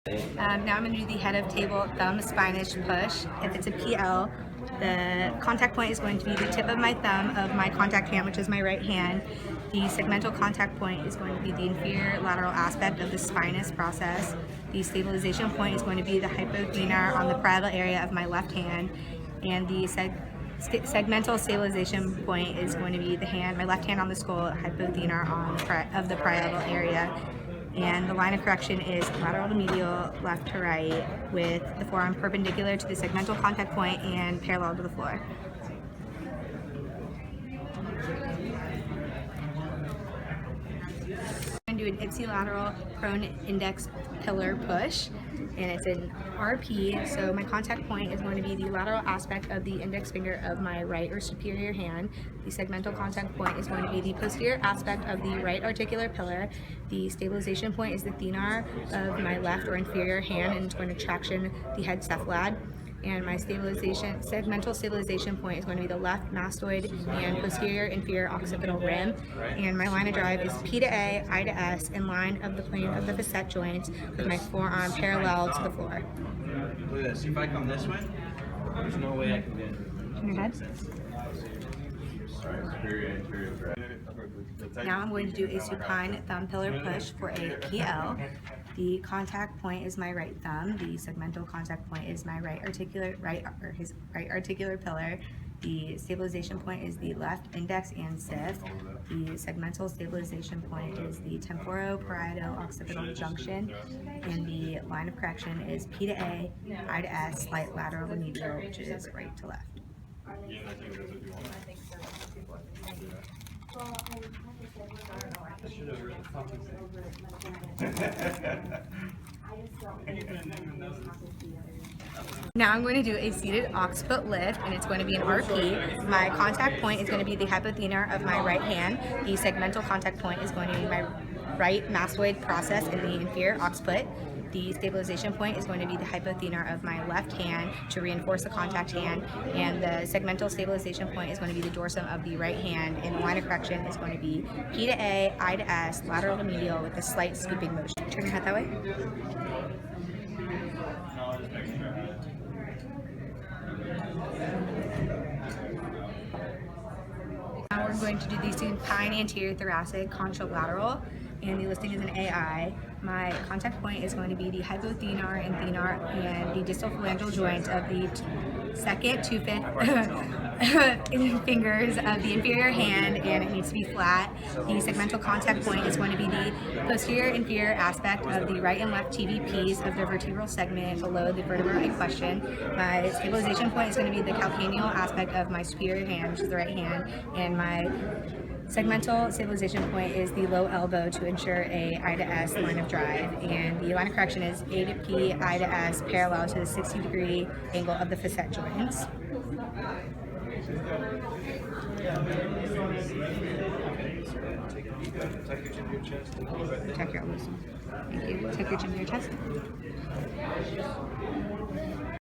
Now I'm going to do the head of table thumb spinach push. If it's a PL, the contact point is going to be the tip of my thumb of my contact hand, which is my right hand. The segmental contact point is going to be the inferior lateral aspect of the spinous process. The stabilization point is going to be the hypothenar on the parietal area of my left hand. And the segmental stabilization point is going to be the hand, my left hand on the skull, hypothenar of the parietal area. And the line of correction is lateral to medial, left to right, with the forearm perpendicular to the segmental contact point and parallel to the floor. I'm going to do an ipsilateral prone index pillar push, and it's an RP, so my contact point is going to be the lateral aspect of the index finger of my right or superior hand. The segmental contact point is going to be the posterior aspect of the right articular pillar. The stabilization point is the thenar of my left or inferior hand, and it's going to traction the head cephalad. And my segmental stabilization point is going to be the left mastoid and posterior inferior occipital rim. And my line of drive is P to A, I to S, in line of the plane of the facet joints, with my forearm parallel to the floor. Look at this. If I come this way, there's no way I can get it. Turn your head. Now I'm going to do a supine thumb pillar push for a PL. The contact point is my right thumb. The segmental contact point is my right articular pillar. The stabilization point is the left index and sixth. The segmental stabilization point is the temporoparieto-occipital junction, and the line of correction is P to A, I to S, slight lateral to medial, which is right to left. Now I'm going to do a seated occiput lift, and it's going to be an RP. My contact point is going to be the hypothenar of my right hand. The segmental contact point is going to be my right mastoid process in the inferior occiput. The stabilization point is going to be the hypothenar of my left hand to reinforce the contact hand, and the segmental stabilization point is going to be the dorsum of the right hand, and the line of correction is going to be P to A, I to S, lateral to medial, with a slight scooping motion. Turn your head that way. Now we're going to do the supine anterior thoracic contralateral, and the listing is an AI. My contact point is going to be the hypothenar and thenar and the distal phalangeal joint of the second to fifth fingers of the inferior hand, and it needs to be flat. The segmental contact point is going to be the posterior inferior aspect of the right and left TVPs of the vertebral segment below the vertebra in question. My stabilization point is going to be the calcaneal aspect of my superior hand, which is the right hand, and my segmental stabilization point is the low elbow to ensure a I to S line of drive, and the line of correction is A to P, I to S, parallel to the 60-degree angle of the facet joints. Tuck your elbows. Thank you. Tuck your chin to your chest.